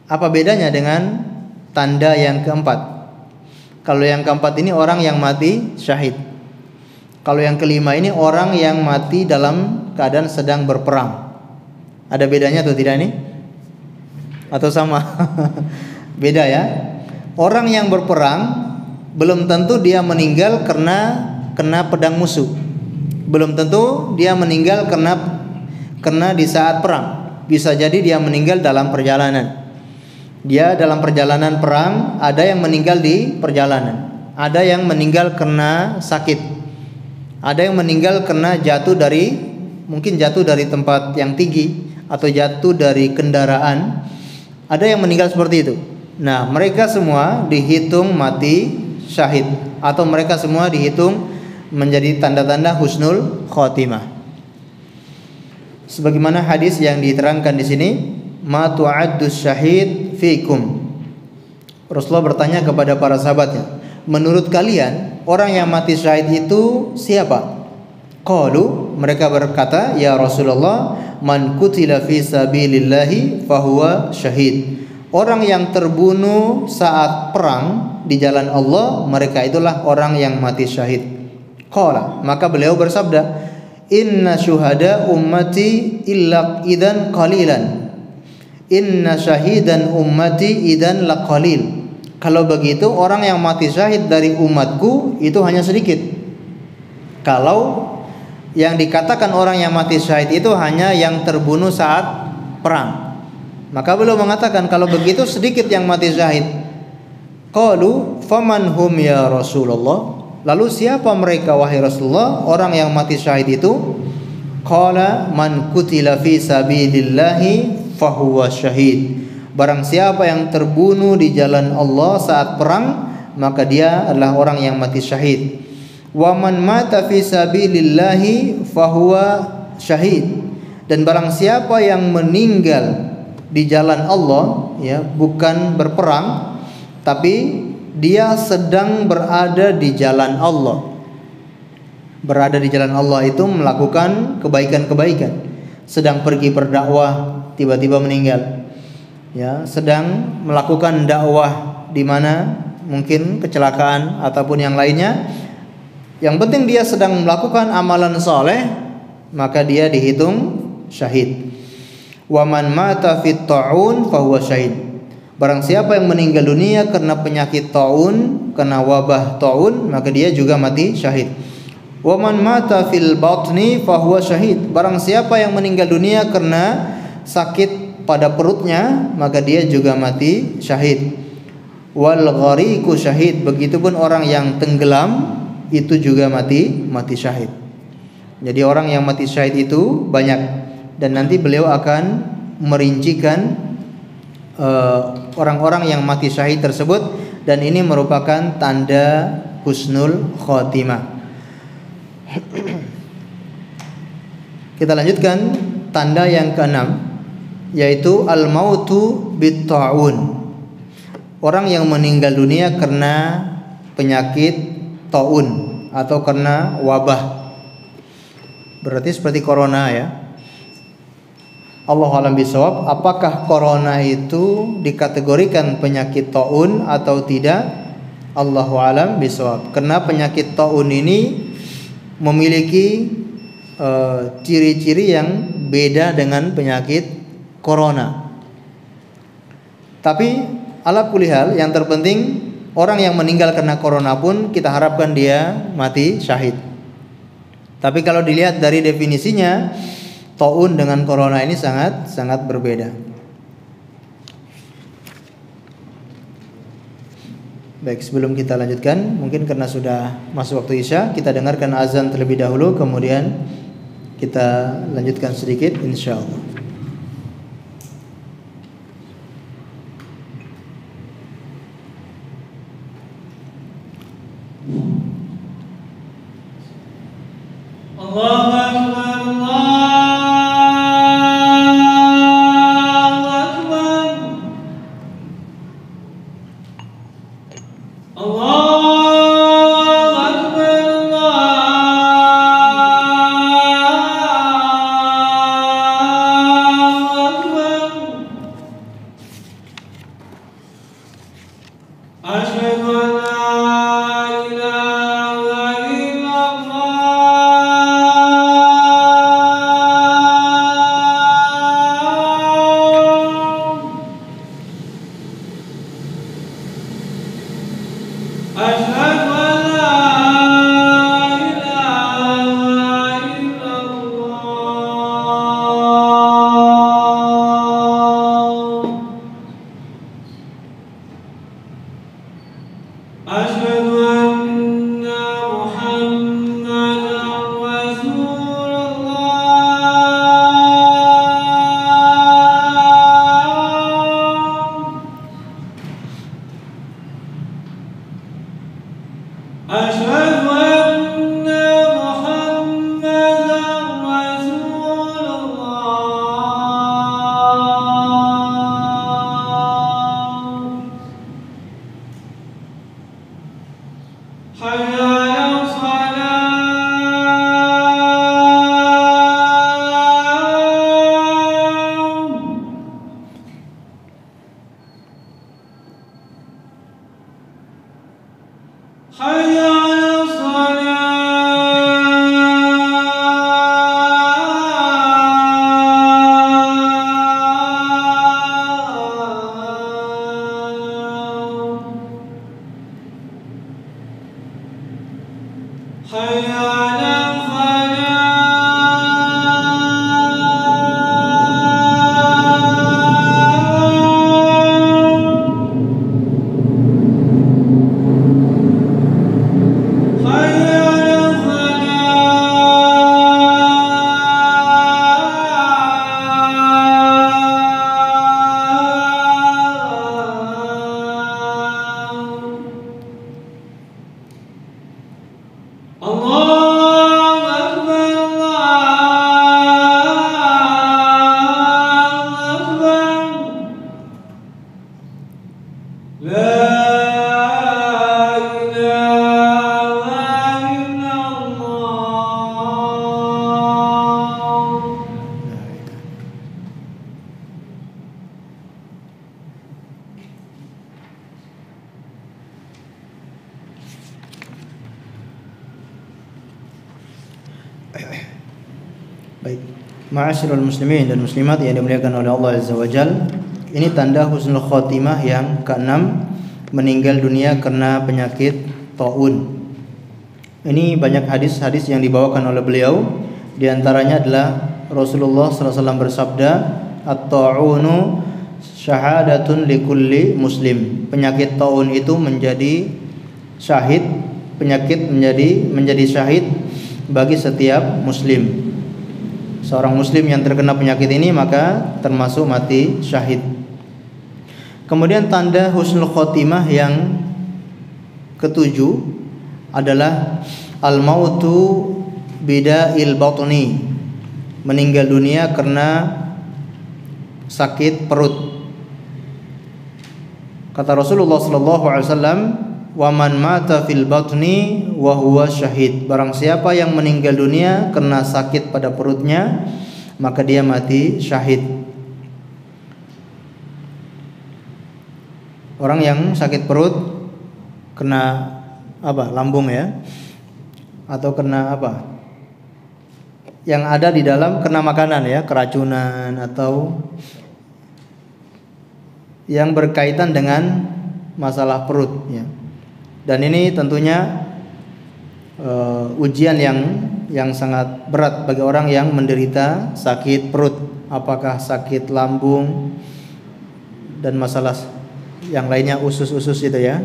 Apa bedanya dengan tanda yang keempat? Kalau yang keempat ini orang yang mati syahid. Kalau yang kelima ini orang yang mati dalam keadaan sedang berperang. Ada bedanya atau tidak ini? Atau sama? Beda ya. Orang yang berperang belum tentu dia meninggal karena kena pedang musuh. Belum tentu dia meninggal karena di saat perang. Bisa jadi dia meninggal dalam perjalanan. Dia dalam perjalanan perang, ada yang meninggal di perjalanan, ada yang meninggal karena sakit, ada yang meninggal karena mungkin jatuh dari tempat yang tinggi atau jatuh dari kendaraan. Ada yang meninggal seperti itu. Nah, mereka semua dihitung mati syahid atau mereka semua dihitung menjadi tanda-tanda husnul khotimah. Sebagaimana hadis yang diterangkan di sini, ma tu'addus syahid fikum. Rasulullah bertanya kepada para sahabatnya, menurut kalian orang yang mati syahid itu siapa? Qalu, mereka berkata, ya Rasulullah, man qutila fi sabilillahi fahuwa syahid. Orang yang terbunuh saat perang di jalan Allah, mereka itulah orang yang mati syahid. Qala, maka beliau bersabda, inna syuhada ummati illa idan qalilan, inna syahidan ummati idan laqalil. Kalau begitu orang yang mati syahid dari umatku itu hanya sedikit. Kalau yang dikatakan orang yang mati syahid itu hanya yang terbunuh saat perang, maka beliau mengatakan kalau begitu sedikit yang mati syahid. Qalu faman hum ya Rasulullah, lalu siapa mereka wahai Rasulullah orang yang mati syahid itu? Qala man qutila fi sabilillahi fahuwa syahid, barang siapa yang terbunuh di jalan Allah saat perang maka dia adalah orang yang mati syahid. Wa man mata fi sabilillahi fahuwa syahid, dan barang siapa yang meninggal di jalan Allah, ya, bukan berperang tapi dia sedang berada di jalan Allah. Berada di jalan Allah itu melakukan kebaikan-kebaikan, sedang pergi berdakwah tiba-tiba meninggal, ya, sedang melakukan dakwah di mana mungkin kecelakaan ataupun yang lainnya. Yang penting dia sedang melakukan amalan soleh, maka dia dihitung syahid. Wa man mata fit ta'un fahuwa syahid, barang siapa yang meninggal dunia karena penyakit ta'un, karena wabah ta'un, maka dia juga mati syahid. Wa man mata fil batni fahuwa syahid, barang siapa yang meninggal dunia karena sakit pada perutnya, maka dia juga mati syahid. Wal ghariqu syahid, begitupun orang yang tenggelam itu juga mati syahid. Jadi orang yang mati syahid itu banyak, dan nanti beliau akan merincikan orang-orang yang mati syahid tersebut, dan ini merupakan tanda husnul khotimah. Kita lanjutkan tanda yang keenam, yaitu al-mautu bit-ta'un, orang yang meninggal dunia karena penyakit ta'un atau karena wabah. Berarti seperti corona, ya. Allahu a'lam bishawab, apakah corona itu dikategorikan penyakit ta'un atau tidak? Allahu a'lam bishawab. Karena penyakit ta'un ini memiliki ciri-ciri yang beda dengan penyakit corona. Tapi ala kulli hal, yang terpenting orang yang meninggal karena corona pun kita harapkan dia mati syahid. Tapi kalau dilihat dari definisinya, ta'un dengan corona ini sangat berbeda. Baik, sebelum kita lanjutkan, mungkin karena sudah masuk waktu Isya, kita dengarkan azan terlebih dahulu, kemudian kita lanjutkan sedikit insyaallah. Allahu Akbar, Allahu Akbar, Allahu Akbar. Asyhadu an la ilaha illallah. Baik. Ma'asyiral muslimin dan muslimat yang dimuliakan oleh Allah Azza wa Jalla, ini tanda husnul khotimah yang keenam, meninggal dunia karena penyakit taun. Ini banyak hadis-hadis yang dibawakan oleh beliau. Di antaranya adalah Rasulullah SAW bersabda, "At-ta'unu syahadatun likulli muslim." Penyakit taun itu menjadi syahid, penyakit menjadi syahid bagi setiap muslim. Seorang muslim yang terkena penyakit ini maka termasuk mati syahid. Kemudian tanda husnul khotimah yang ketujuh adalah al-mautu bida'il batni, meninggal dunia karena sakit perut. Kata Rasulullah sallallahu alaihi wasallam, "Wa man mata fil batni wa huwa syahid." Barang siapa yang meninggal dunia karena sakit pada perutnya, maka dia mati syahid. Orang yang sakit perut kena apa? Lambung ya. Atau kena apa? Yang ada di dalam, kena makanan ya, keracunan atau yang berkaitan dengan masalah perut ya. Dan ini tentunya ujian yang sangat berat bagi orang yang menderita sakit perut, apakah sakit lambung dan masalah yang lainnya, usus-usus itu ya,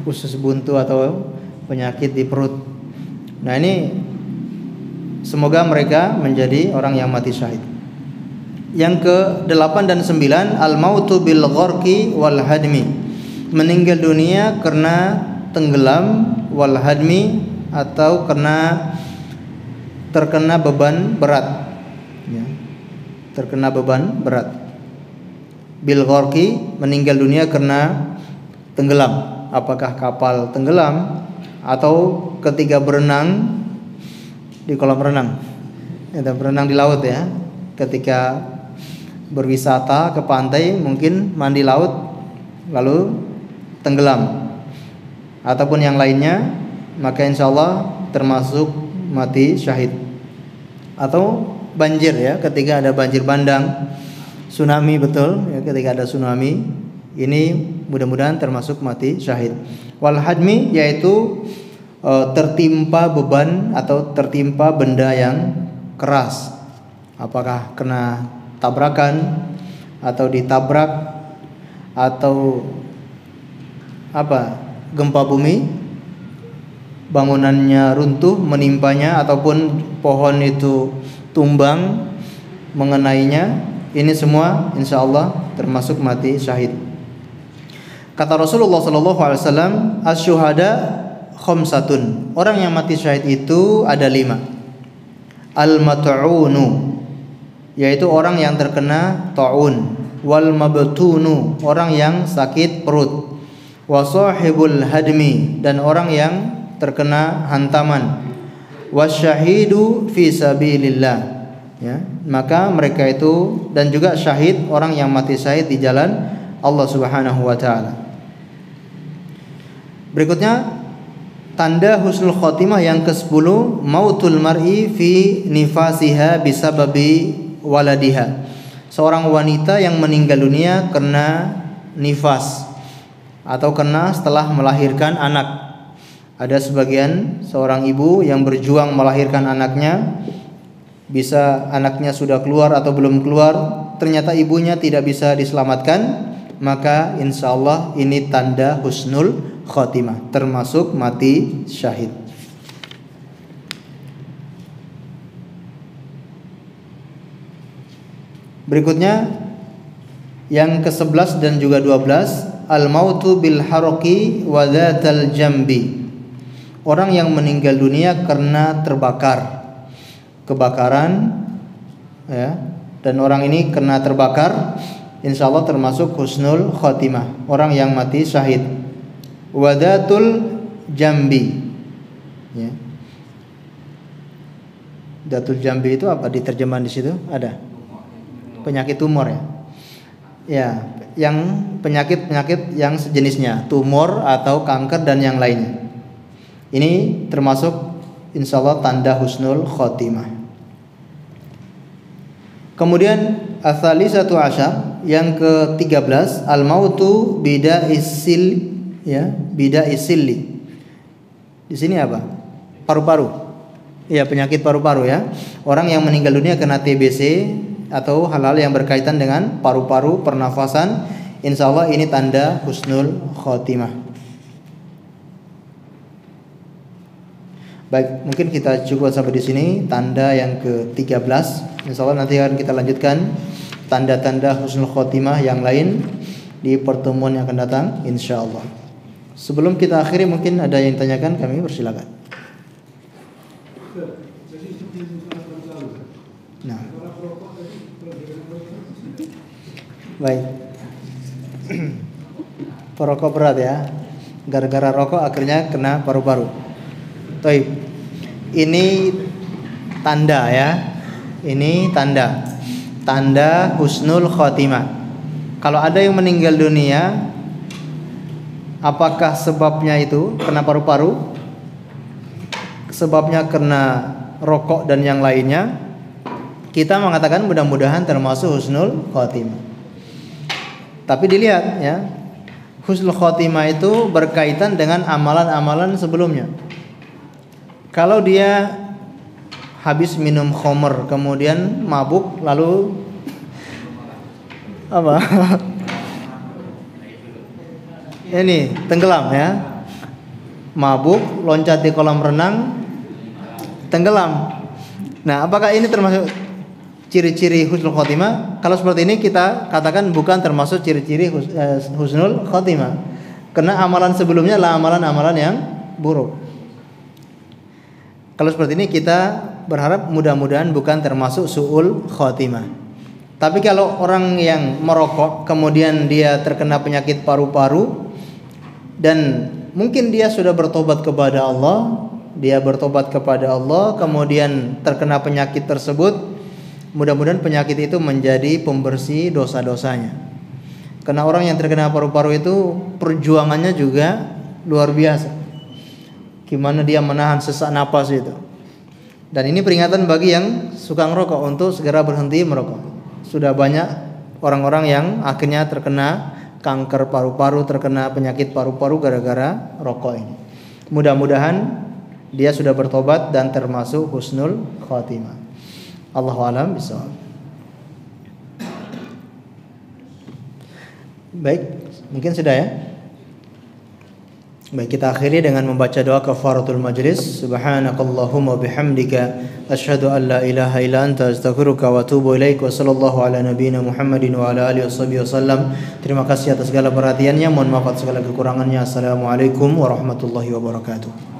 usus buntu atau penyakit di perut. Nah ini semoga mereka menjadi orang yang mati syahid. Yang ke-8 dan 9, al-mautu bil gharqi wal hadmi, meninggal dunia karena tenggelam, wal hadmi atau karena terkena beban berat ya, terkena beban berat. Bil gharqi, meninggal dunia karena tenggelam, apakah kapal tenggelam atau ketika berenang di kolam renang atau berenang di laut ya, ketika berwisata ke pantai mungkin mandi laut lalu tenggelam ataupun yang lainnya, maka insyaallah termasuk mati syahid. Atau banjir ya, ketika ada banjir bandang, tsunami, betul ya, ketika ada tsunami, ini mudah-mudahan termasuk mati syahid. Wal hadmi yaitu tertimpa beban atau tertimpa benda yang keras, apakah kena tabrakan atau ditabrak atau apa, gempa bumi, bangunannya runtuh menimpanya ataupun pohon itu tumbang mengenainya, ini semua insyaallah termasuk mati syahid. Kata Rasulullah sallallahu alaihi wasallam, "Asy-syuhada khamsatun." Orang yang mati syahid itu ada 5. Al-mat'unu, yaitu orang yang terkena taun. Wal mabtunu, orang yang sakit perut. Wa sahibul hadmi, dan orang yang terkena hantaman. Wasyahidu fi sabilillah, ya, maka mereka itu, dan juga syahid, orang yang mati syahid di jalan Allah Subhanahu wa taala. Berikutnya tanda husnul khotimah yang ke-10, mautul mar'i fi nifasiha bisababi waladiha. Seorang wanita yang meninggal dunia karena nifas atau karena setelah melahirkan anak. Ada sebagian seorang ibu yang berjuang melahirkan anaknya, bisa anaknya sudah keluar atau belum keluar, ternyata ibunya tidak bisa diselamatkan, maka insyaallah ini tanda husnul khotimah, termasuk mati syahid. Berikutnya yang ke-11 dan juga 12, al-mautu bil harqi wa dzatal jambi. Orang yang meninggal dunia karena terbakar, kebakaran ya, dan orang ini kena terbakar, insyaallah termasuk husnul khotimah, orang yang mati syahid. Wadatul jambi ya. Datul jambi itu apa diterjemahan di situ? Ada penyakit tumor ya. Ya, yang penyakit-penyakit yang sejenisnya, tumor atau kanker dan yang lainnya. Ini termasuk insyaallah tanda husnul khotimah. Kemudian ats-tsalisatu asyar, yang ke-13, al-mautu bidaisil, ya, bidaisilli. Di sini apa? Paru-paru. Ya, penyakit paru-paru ya. Orang yang meninggal dunia kena TBC atau hal-hal yang berkaitan dengan paru-paru, pernafasan, insya Allah ini tanda husnul khotimah. Baik, mungkin kita cukup sampai di sini tanda yang ke-13. Insyaallah nanti akan kita lanjutkan tanda-tanda husnul khotimah yang lain di pertemuan yang akan datang insyaallah. Sebelum kita akhiri mungkin ada yang ditanyakan, kami persilakan. Nah. Baik. Perokok berat ya. Gara-gara rokok akhirnya kena paru-paru. Baik, ini tanda ya. Ini tanda husnul khotimah. Kalau ada yang meninggal dunia, apakah sebabnya itu kena paru-paru? Sebabnya kena rokok dan yang lainnya? Kita mengatakan mudah-mudahan termasuk husnul khotimah. Tapi dilihat ya, husnul khotimah itu berkaitan dengan amalan-amalan sebelumnya. Kalau dia habis minum khamr kemudian mabuk lalu apa? Ini tenggelam ya. Mabuk, loncat di kolam renang, tenggelam. Nah, apakah ini termasuk ciri-ciri husnul khotimah? Kalau seperti ini kita katakan bukan termasuk ciri-ciri husnul khotimah. Karena amalan sebelumnya adalah amalan-amalan yang buruk. Kalau seperti ini kita berharap mudah-mudahan bukan termasuk su'ul khotimah. Tapi kalau orang yang merokok kemudian dia terkena penyakit paru-paru dan mungkin dia sudah bertobat kepada Allah, kemudian terkena penyakit tersebut, mudah-mudahan penyakit itu menjadi pembersih dosa-dosanya. Karena orang yang terkena paru-paru itu perjuangannya juga luar biasa. Gimana dia menahan sesak napas itu. Dan ini peringatan bagi yang suka ngerokok untuk segera berhenti merokok. Sudah banyak orang-orang yang akhirnya terkena kanker paru-paru, terkena penyakit paru-paru gara-gara rokok ini. Mudah-mudahan dia sudah bertobat dan termasuk husnul khotimah. Allahu a'lam bishawab. Baik, mungkin sudah ya. Baik, kita akhiri dengan membaca doa kafaratul majlis. Subhanakallahumma bihamdika asyhadu an la ilaha illa anta astaghfiruka wa atubu ilaik. Wa sallallahu ala nabiyyina Muhammadin wa ala alihi washabbihi wasallam. Terima kasih atas segala perhatiannya. Mohon maaf atas segala kekurangannya. Assalamualaikum warahmatullahi wabarakatuh.